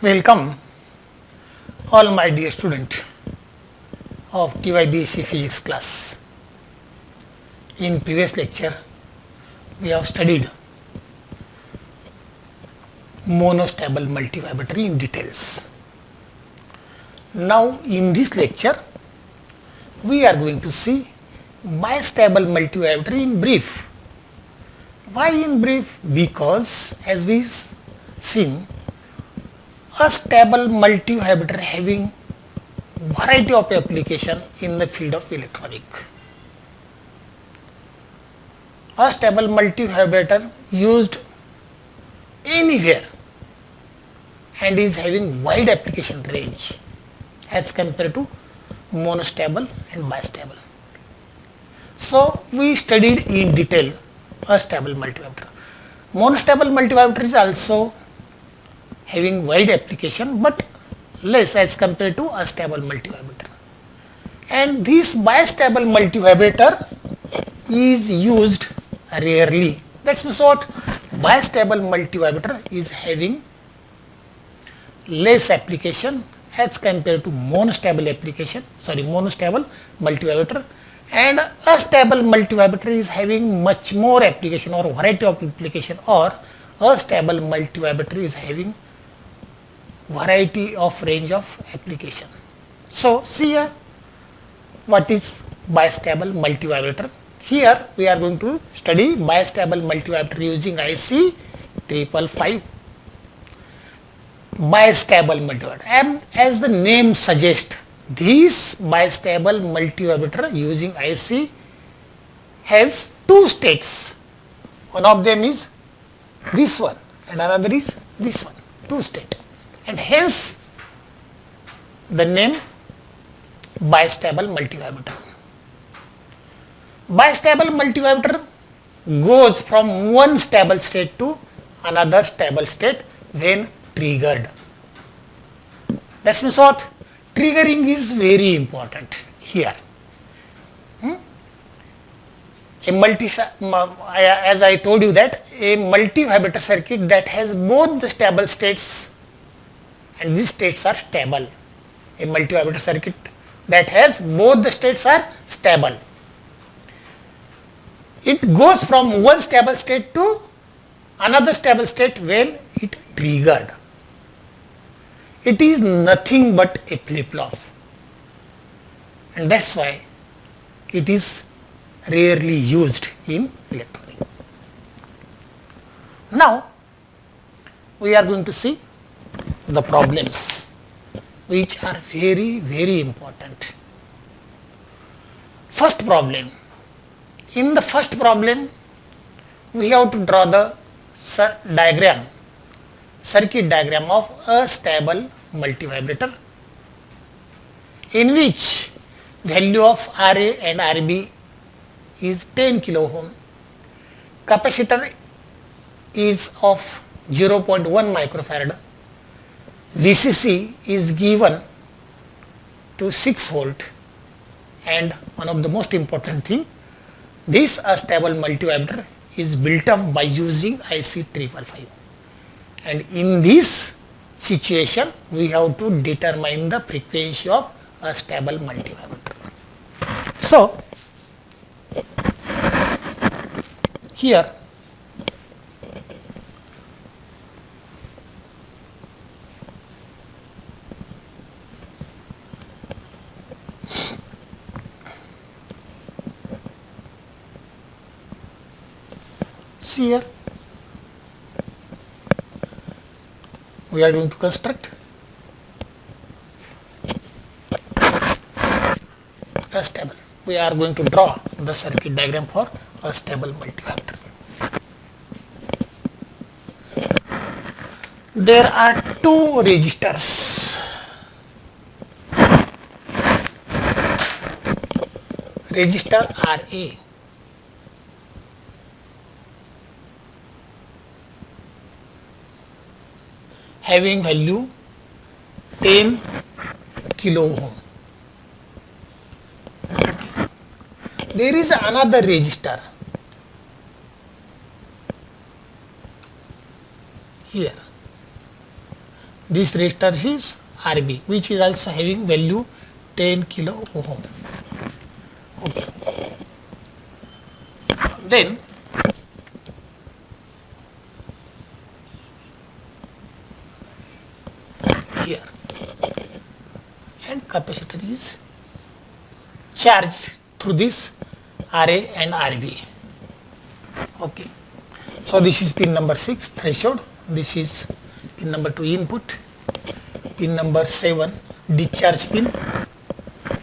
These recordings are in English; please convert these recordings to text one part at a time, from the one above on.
Welcome all my dear student of TYBSc physics class. In previous lecture we have studied monostable multivibratory in details. Now in this lecture we are going to see bistable multivibratory in brief. Why in brief? Because as we seen, a stable multivibrator having variety of application in the field of electronic. A stable multivibrator used anywhere and is having wide application range as compared to monostable and bistable. So we studied in detail a stable multivibrator. Monostable multivibrator is also having wide application but less as compared to a stable multivibrator. And this bistable multivibrator is used rarely. That's what bistable multivibrator is having less application as compared to monostable multivibrator, and a stable multivibrator is having much more application or variety of application, or a stable multivibrator is having variety of range of application. So see here what is bistable multivibrator. Here we are going to study bistable multivibrator using IC 555. Bistable multivibrator, as the name suggests, this bistable multivibrator using IC has two states. One of them is this one and another is this one, two state, and hence the name bistable multivibrator. Bistable multivibrator goes from one stable state to another stable state when triggered. That means what? Triggering is very important here. As I told you that a multivibrator circuit that has both the stable states and these states are stable. A multivibrator circuit that has both the states are stable. It goes from one stable state to another stable state when it triggered. It is nothing but a flip-flop, and that's why it is rarely used in electronic. Now we are going to see the problems which are very important. First problem. In the first problem we have to draw the circuit diagram of a stable multivibrator in which value of Ra and Rb is 10 kilo ohm, capacitor is of 0.1 microfarad, VCC is given to 6 volt, and one of the most important thing, this stable multivibrator is built up by using IC 555. And in this situation we have to determine the frequency of a stable multivibrator. So here see here we are going to construct a stable. We are going to draw the circuit diagram for a stable multivibrator. There are two resistors. Resistor Ra having value 10 kilo ohm. There is another resistor here This resistor is RB, which is also having value 10 kilo ohm. Okay. Then here, and capacitor is charged through this RA and RB. Okay. So this is pin number 6 threshold, this is pin number 2 input, pin number 7 discharge pin,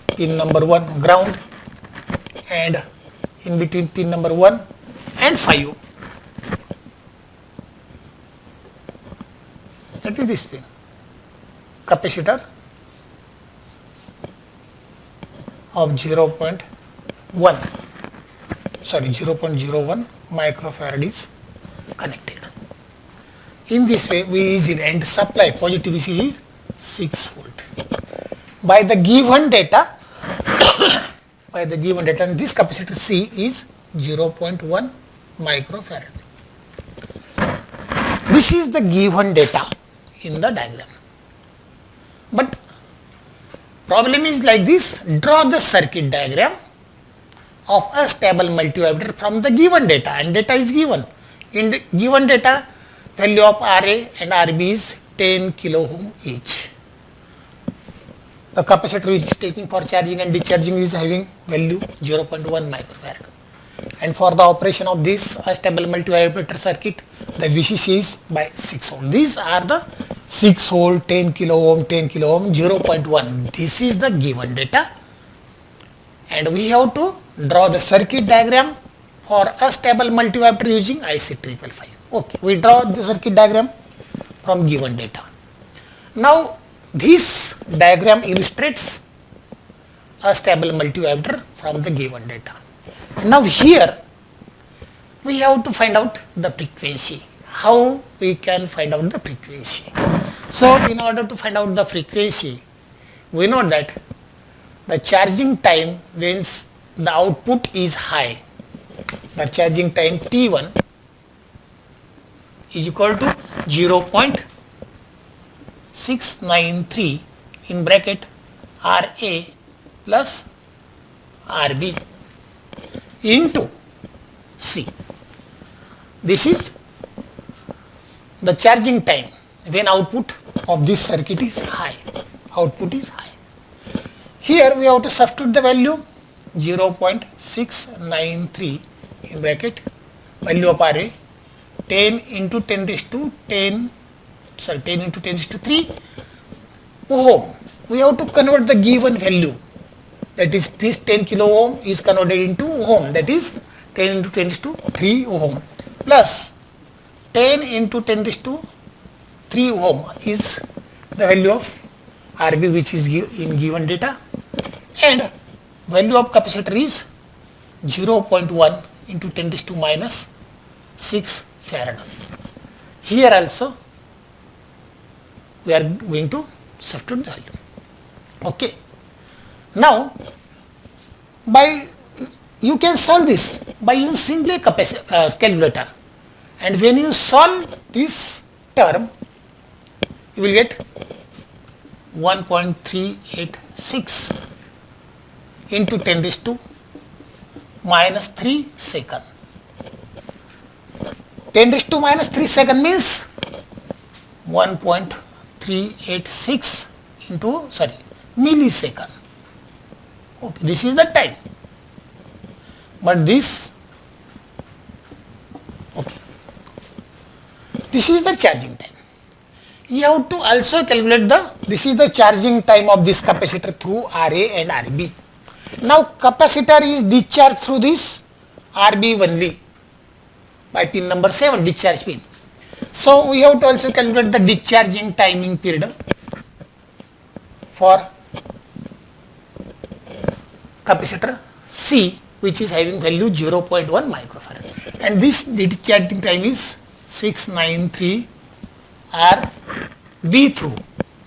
pin number 1 ground, and in between pin number 1 and 5, that is this pin, capacitor of 0.01 microfarad is connected. In this way we easily, and supply positive VCC is 6 volt. By the given data, and this capacitor C is 0.1 microfarad. This is the given data in the diagram. But problem is like this: draw the circuit diagram of a stable multivibrator from the given data, and data is given. In the given data, value of RA and RB is 10 kilo ohm each. The capacitor which is taking for charging and discharging is having value 0.1 microfarad. And for the operation of this stable multivibrator circuit, the VCC is by 6 volt. These are the 6 volt, 10 kilo ohm, 0.1. This is the given data. And we have to draw the circuit diagram for a stable multivibrator using IC 555. Okay, we draw the circuit diagram from given data. Now this diagram illustrates a stable multivibrator from the given data. Now here we have to find out the frequency. How we can find out the frequency? So in order to find out the frequency, we know that the charging time when the output is high, the charging time T1 is equal to 0.693 in bracket RA plus RB into C. This is the charging time when output of this circuit is high. Output is high. Here we have to substitute the value 0.693 in bracket value of RA 10 into 10 raised to 10 into 10 raised to 3 ohm. We have to convert the given value, that is this 10 kilo ohm is converted into ohm, that is 10 into 10 raised to 3 ohm plus 10 into 10 raised to 3 ohm is the value of RB which is in given data, and value of capacitor is 0.1 into 10 raised to minus 6 farad. Here also we are going to substitute the value. Okay. Now you can solve this by using simply calculator, and when you solve this term you will get 1.386 into 10 raised to minus 3 second. 10 raised to minus 3 second means 1.386 into millisecond. Okay, this is the time. But this is the charging time. You have to also calculate this is the charging time of this capacitor through RA and RB. Now capacitor is discharged through this RB only by pin number 7, discharge pin. So we have to also calculate the discharging timing period for capacitor C, which is having value 0.1 microfarad, and this discharging time is 693 RB through,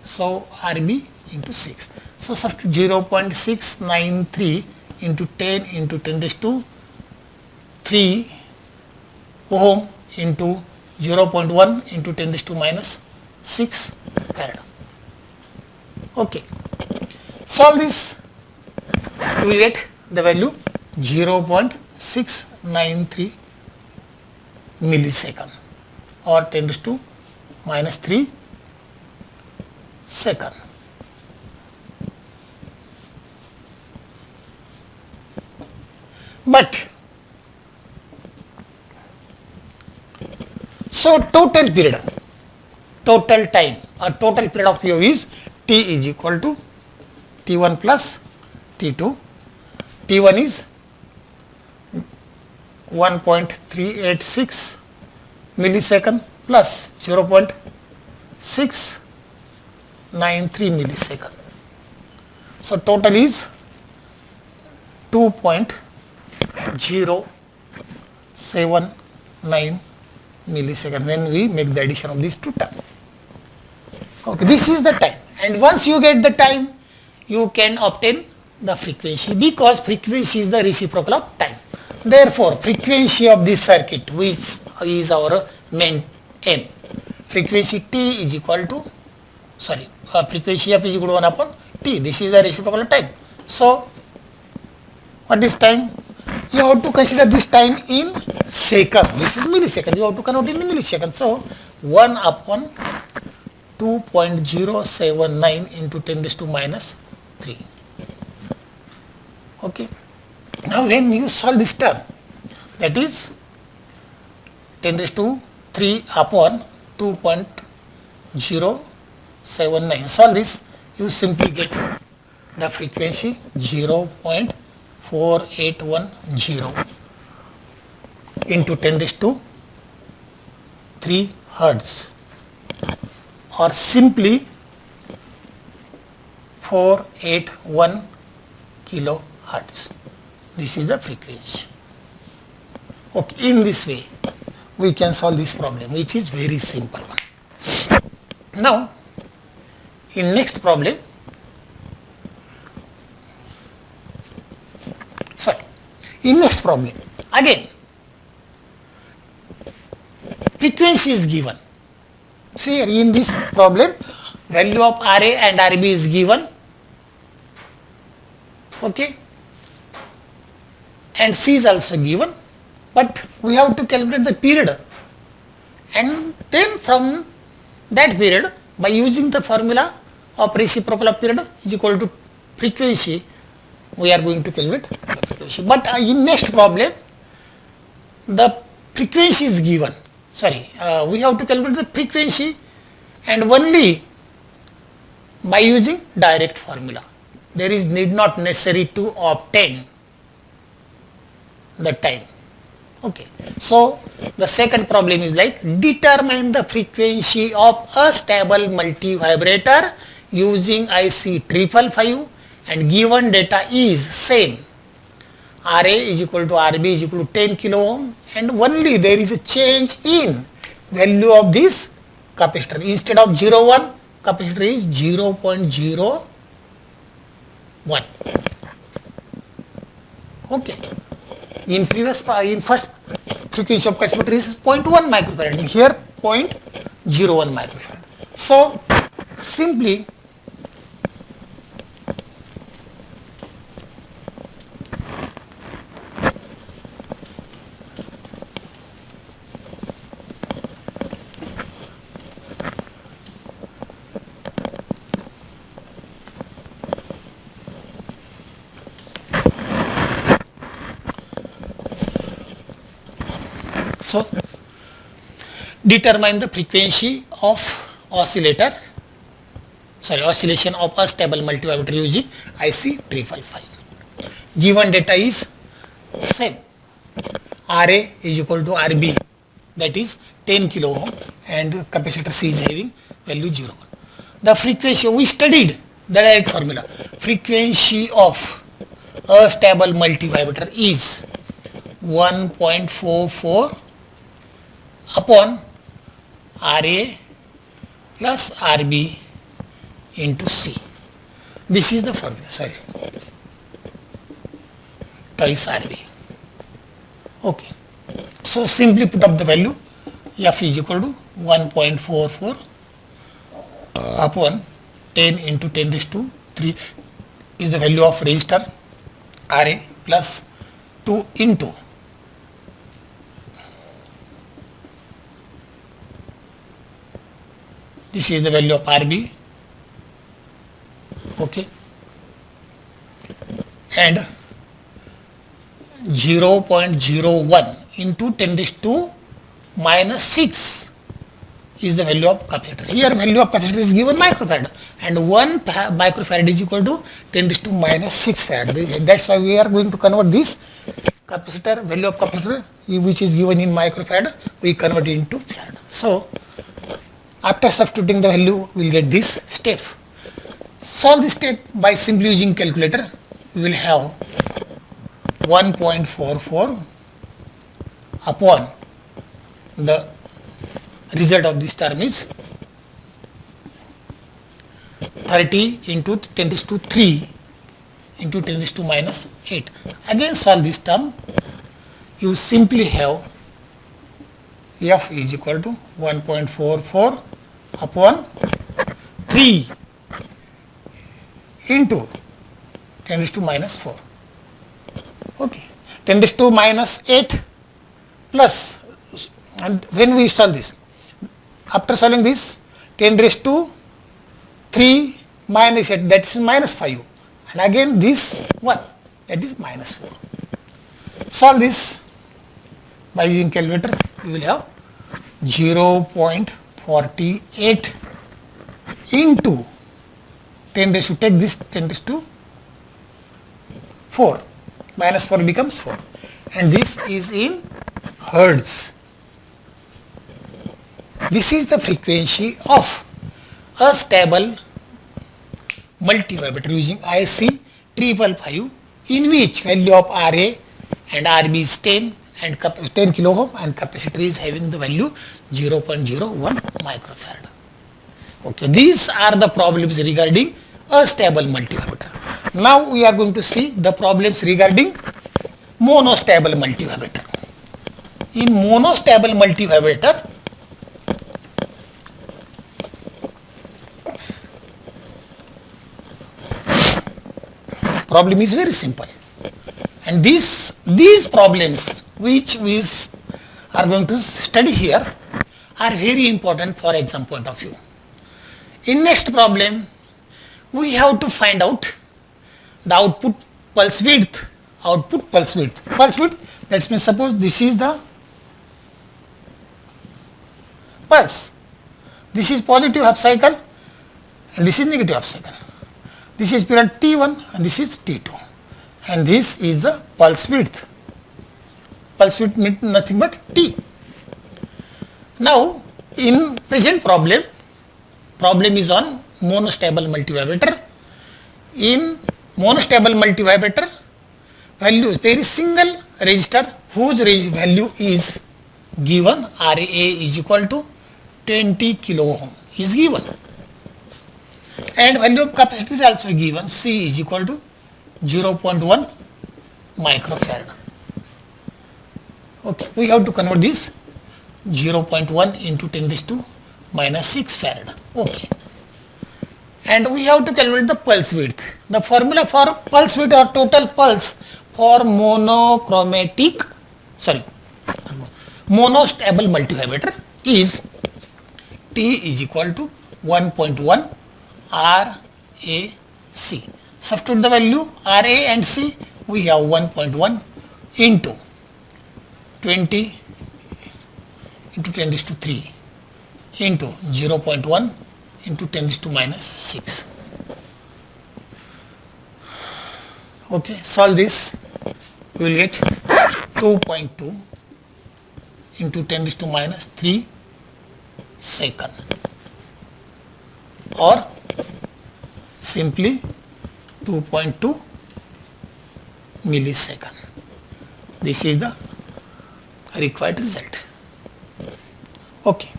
so RB into 6. So substitute 0.693 into 10 into 10 raised to 3 ohm into 0.1 into 10 raised to minus 6 farad. Okay. Solve this, you will get the value 0.693 millisecond or 10 raised to minus 3 second. But so total period, total time or total period of flow is T is equal to T1 plus T2. T1 is 1.386 millisecond plus 0.693 millisecond. So total is 2.079 millisecond when we make the addition of these two terms. Okay, this is the time, and once you get the time, you can obtain the frequency, because frequency is the reciprocal of time. Therefore, frequency of this circuit, which is our main aim, frequency T is equal to, frequency F is equal to 1 upon T. This is the reciprocal of time. So, what is time? You have to consider this time in second. This is millisecond. You have to convert in millisecond. So, 1 upon 2.079 into 10 raised to minus 3. Okay. Now, when you solve this term, that is 10 raised to 3 upon 2.079. Solve this, you simply get the frequency 0.4810 into 10 raised to 3 hertz, or simply 481 kilohertz. This is the frequency. Okay, in this way we can solve this problem, which is very simple one. Now, in next problem, again frequency is given. See, in this problem, value of Ra and Rb is given, okay, and C is also given, but we have to calculate the period, and then from that period, by using the formula of reciprocal of period is equal to frequency, we are going to calculate the frequency. But in next problem, the frequency is given. We have to calculate the frequency, and only by using direct formula. There is need not necessary to obtain the time. Okay. So, the second problem is like, determine the frequency of a stable multivibrator using IC 555 and given data is same. Ra is equal to Rb is equal to 10 kilo ohm, and only there is a change in value of this capacitor. Instead of 0.1, capacitor is 0.01. Okay. In first frequency of capacitor is 0.1 microfarad. Here 0.01 microfarad. So simply determine the frequency of oscillation of a stable multivibrator using IC 555. Given data is same. Ra is equal to Rb, that is 10 kilo ohm, and capacitor C is having value 0.1. The frequency, we studied the direct formula. Frequency of a stable multivibrator is 1.44 upon Ra plus Rb into C. This is the formula, twice Rb. Okay. So simply put up the value, F is equal to 1.44 upon 10 into 10 raised to 3 is the value of register RA plus 2 into this is the value of RB, okay, and 0.01 into 10 raised to minus 6 is the value of capacitor. Here value of capacitor is given microfarad, and 1 microfarad is equal to 10 raised to minus 6 farad. That's why we are going to convert this capacitor, value of capacitor which is given in microfarad, we convert it into farad. So after substituting the value, we will get this step. Solve this step by simply using calculator. We will have 1.44 upon the result of this term is 30 into 10 raised to 3 into 10 raised to minus 8. Again solve this term. You simply have F is equal to 1.44 upon 3 into 10 raised to minus 4. Okay. 10 raised to minus 8 plus, and when we solve this, after solving this, 10 raised to 3 minus 8, that is minus 5, and again this 1, that is minus 4. Solve this by using calculator. You will have 0.48 into 10 raised to, take this 10 raised to 4, minus 4 becomes 4, and this is in hertz. This is the frequency of a stable multivibrator using IC 555, in which value of RA and RB is 10 and 10 kilo ohm, and capacitor is having the value 0.01 microfarad. Okay, these are the problems regarding a stable multivibrator. Now we are going to see the problems regarding monostable multivibrator. In monostable multivibrator, problem is very simple, and these problems which we are going to study here are very important for exam point of view. In next problem, we have to find out the output pulse width. Pulse width, that means suppose this is the pulse, this is positive half cycle and this is negative half cycle. This is period T1 and this is T2, and this is the pulse width. Pulse width means nothing but T. Now in present problem is on monostable multivibrator. In monostable multivibrator values, there is single resistor whose value is given, RA is equal to 20 kilo ohm is given, and value of capacitor is also given, C is equal to 0.1 microfarad. Okay, we have to convert this 0.1 into 10 raised to minus 6 farad. Okay, and we have to calculate the pulse width. The formula for pulse width or total pulse for monostable multivibrator is T is equal to 1.1 RAC. Substitute the value RA and C, we have 1.1 into 20 into 10 raised to 3 into 0.1 into 10 raised to minus 6. Okay, solve this, we will get 2.2 into 10 raised to minus 3 second, or simply 2.2 millisecond. This is the required result. Okay.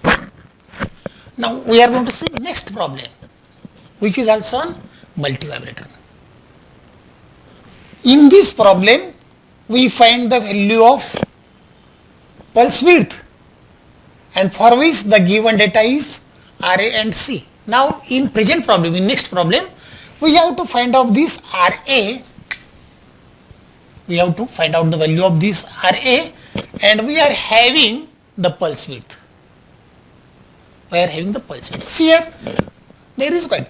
Now we are going to see next problem, which is also on multivibrator. In this problem, we find the value of pulse width, and for which the given data is RA and C. Now in present problem, in next problem, we have to find out this RA. We have to find out the value of this RA, and we are having the pulse width. We are having the pulse width. See here, there is quite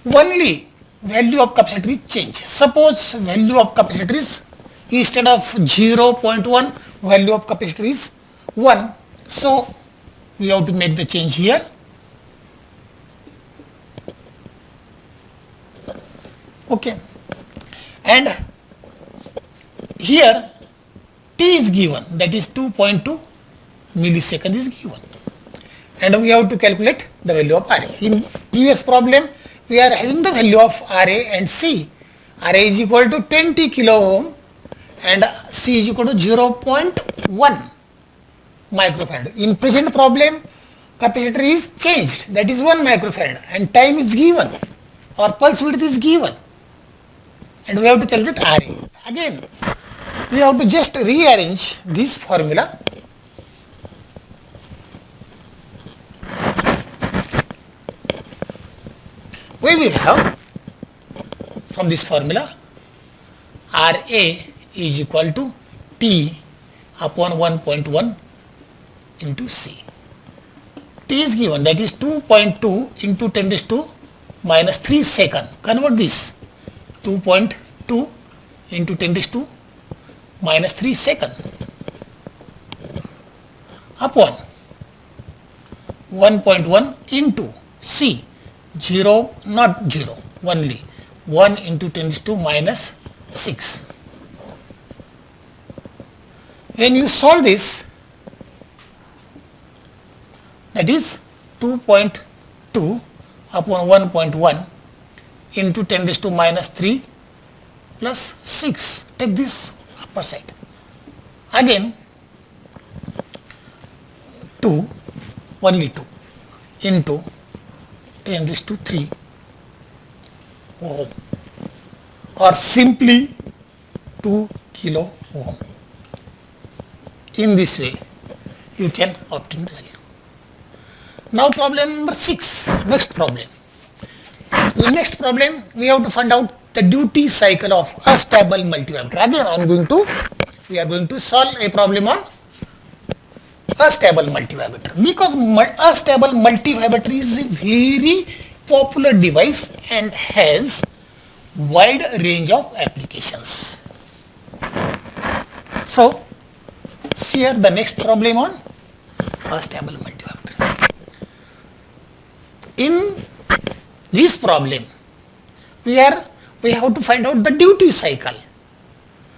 only value of capacitor is change. Suppose value of capacitor is instead of 0.1, value of capacitor is 1. So we have to make the change here. Okay, and here T is given, that is 2.2 millisecond is given, and we have to calculate the value of RA. In previous problem, we are having the value of RA and C. RA is equal to 20 kilo ohm and C is equal to 0.1 microfarad. In present problem, capacitor is changed, that is 1 microfarad, and time is given or pulse width is given, and we have to calculate RA. Again, we have to just rearrange this formula. We will have from this formula RA is equal to T upon 1.1 into C. T is given, that is 2.2 into 10 raised to minus 3 second. Convert this 2.2 into 10 raised to minus 3 second upon 1.1 into C, 0 not 0 only 1 into 10 raised to minus 6. When you solve this, that is 2.2 upon 1.1 into 10 raised to minus 3 plus 6. Take this upper side. Again 2, only 2 into 10 raised to 3 ohm, or simply 2 kilo ohm. In this way you can obtain the value. Now problem number 6, next problem. In next problem, we have to find out the duty cycle of a stable multivibrator. Again, we are going to solve a problem on a stable multivibrator, because a stable multivibrator is a very popular device and has wide range of applications. So, here the next problem on a stable multivibrator. In this problem, we have to find out the duty cycle.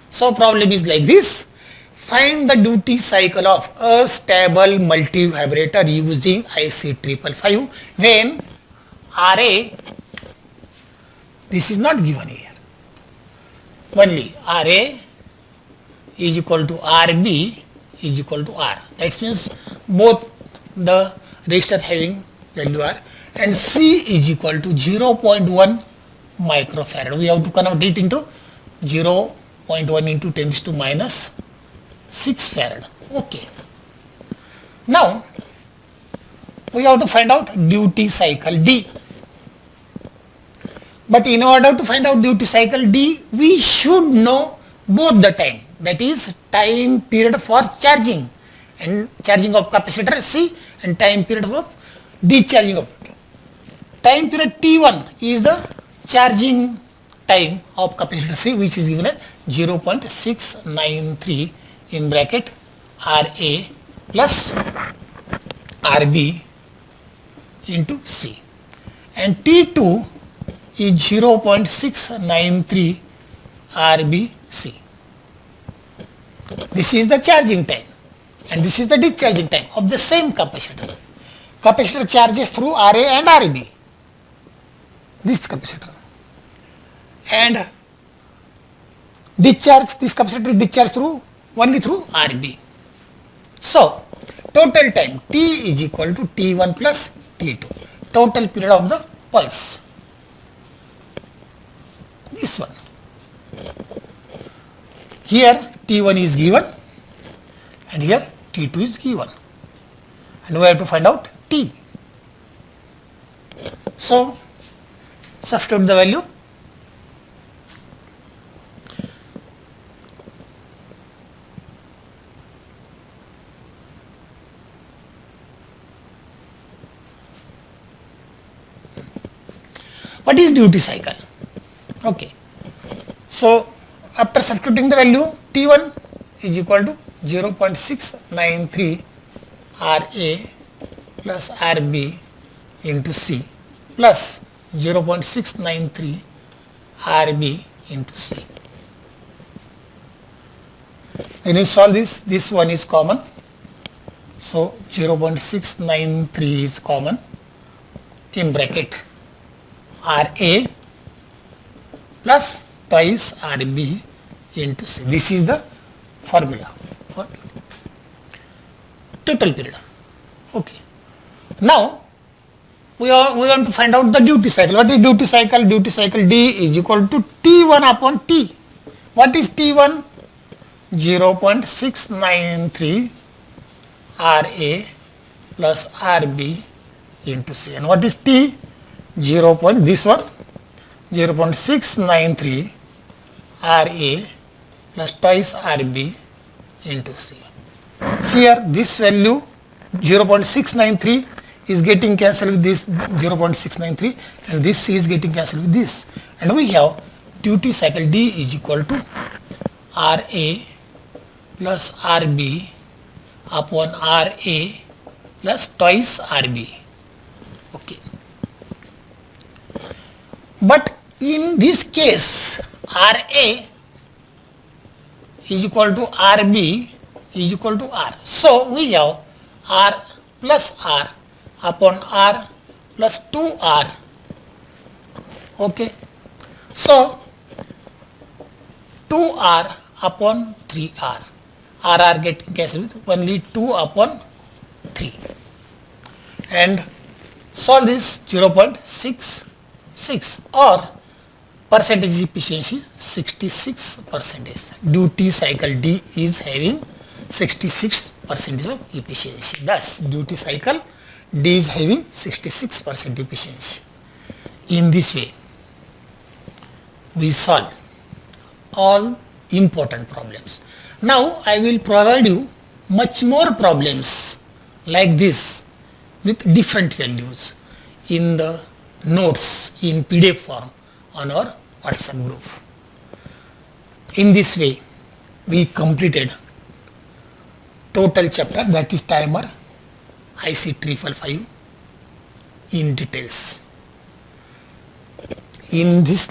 So problem is like this: find the duty cycle of a stable multivibrator using IC 555 when RA, this is not given here, only RA is equal to RB is equal to R. That means both the resistors having value R, and C is equal to 0.1 microfarad. We have to convert it into 0.1 into 10 to minus 6 farad. Okay. Now we have to find out duty cycle D. But in order to find out duty cycle D, we should know both the time, that is time period for charging and charging of capacitor C, and time period of discharging of. Time period T1 is the charging time of capacitor C, which is given as 0.693 in bracket RA plus RB into C, and T2 is 0.693 RBC. This is the charging time and this is the discharging time of the same capacitor. Capacitor charges through RA and RB, this capacitor, and discharge, this capacitor discharge through only through RB. So total time T is equal to T1 plus T2, total period of the pulse, this one. Here T1 is given and here T2 is given, and we have to find out T. So substitute the value. What is duty cycle? Okay. So after substituting the value, T1 is equal to 0.693 RA plus RB into C plus 0.693 RB into C. When you solve this one is common. So 0.693 is common in bracket RA plus twice RB into C. This is the formula for total period. Okay. Now we want to find out the duty cycle. What is duty cycle? Duty cycle D is equal to T1 upon T. What is T1? 0.693 RA plus RB into C. And what is T? 0.693 RA plus twice RB into C. See here, this value 0.693 is getting cancelled with this 0.693 and this C is getting cancelled with this. And we have duty cycle D is equal to RA plus RB upon RA plus twice RB. Okay. But in this case, RA is equal to RB is equal to R. So we have R plus R upon R plus 2R. Okay. So 2R upon 3R. R getting cancelled with only 2 upon 3. And solve this 0.66 or percentage efficiency 66%. Duty cycle D is having 66% of efficiency. Thus, duty cycle D is having 66% efficiency. In this way, we solve all important problems. Now, I will provide you much more problems like this with different values in the notes in PDF form on our WhatsApp group. In this way, we completed total chapter, that is timer IC 355 in details. In this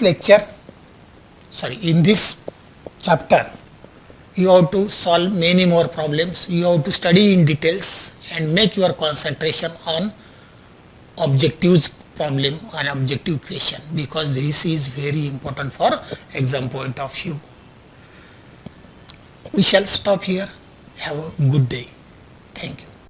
chapter, you have to solve many more problems. You have to study in details and make your concentration on objectives problem and objective question, because this is very important for exam point of view. We shall stop here. Have a good day. Thank you.